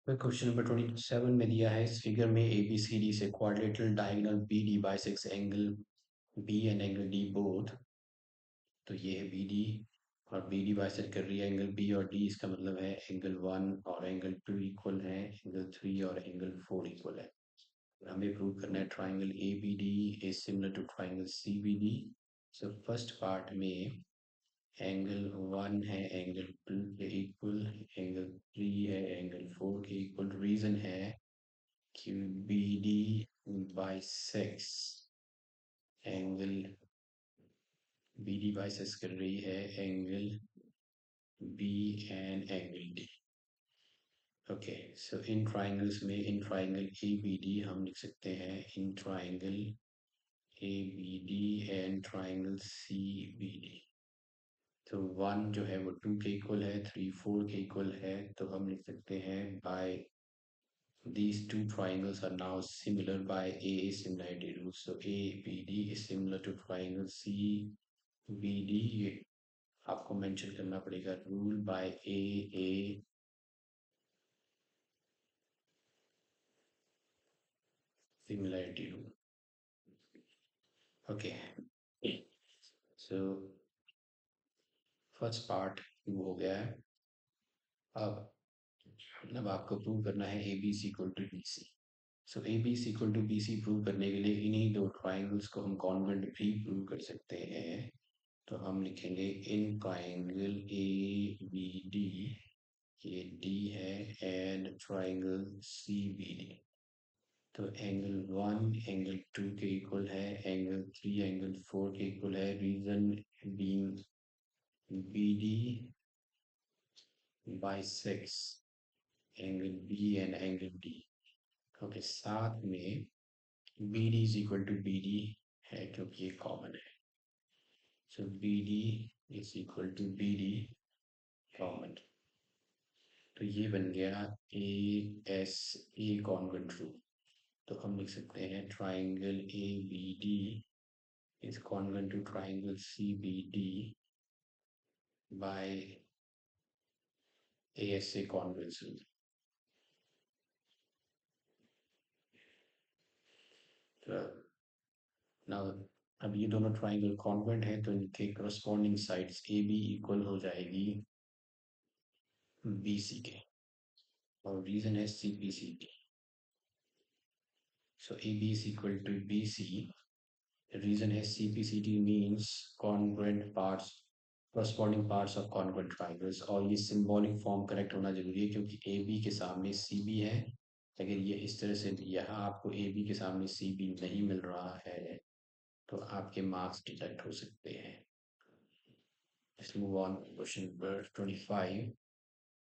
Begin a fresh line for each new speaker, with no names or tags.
फिर question number 27 में दिया है इस फिगर में ए बी सी डी से quadrilateral diagonal B D bisects angle B and angle D both. तो ये है बी डी और बी डी बाइसेक्ट कर रही है एंगल बी और डी। इसका मतलब है एंगल 1 और एंगल 2 इक्वल है, एंगल 3 और एंगल 4 इक्वल है। हमें प्रूव करना है triangle A B D is similar to triangle C B D. So first part में एंगल 1 है एंगल 2 के इक्वल, एंगल 3 है एंगल 4 के इक्वल। रीजन है कि B D bisects angle, B D bisects कर रही है angle B and angle D. Okay, so in triangles में in triangle A B D हम लिख सकते हैं in triangle A B D and triangle C B D. तो 1 जो है वो 2 के इक्वल है, 3 4 के इक्वल है। तो हम लिख सकते हैं bye these two triangles are now similar by a similarity rule. So ABD is similar to triangle CBD. ये आपको मेंशन करना पड़ेगा rule by A similarity rule. Okay, so first part हो गया है। अब मतलब आपको प्रूव करना है A B C equal to B C. So A B C equal to B C prove करने के लिए इन्हीं दो ट्राइंगल्स को हम कॉन्वेंट भी प्रूव कर सकते हैं। तो हम लिखेंगे in triangle A B D, ये डी है, and triangle C B D. तो एंगल 1 एंगल 2 के इक्वल है, एंगल 3 एंगल 4 के इक्वल है। Reason being B D bisects angle B and angle D. Okay, साथ में B D is equal to B D है क्योंकि ये कॉमन है। So B D is equal to B D common. तो ये बन गया A S A congruent rule. तो हम लिख सकते हैं triangle A B D is congruent to triangle C B D by A S A congruent rule. Now अब ये दोनों ट्राइंगल कॉन्वेंट है तो इनके corresponding sides A B equal हो जाएगी बी सी के, और रीजन है C B C D. So A B is equal to B C. Reason है CPCT means congruent parts, corresponding parts of congruent triangles। और ये सिंबॉलिक फॉर्म करेक्ट होना जरूरी है क्योंकि ए बी के सामने सी बी है। अगर ये इस तरह से यहाँ आपको ए बी के सामने सी बी नहीं मिल रहा है तो आपके मार्क्स डिडक्ट हो सकते हैं। Let's move on to question number 25।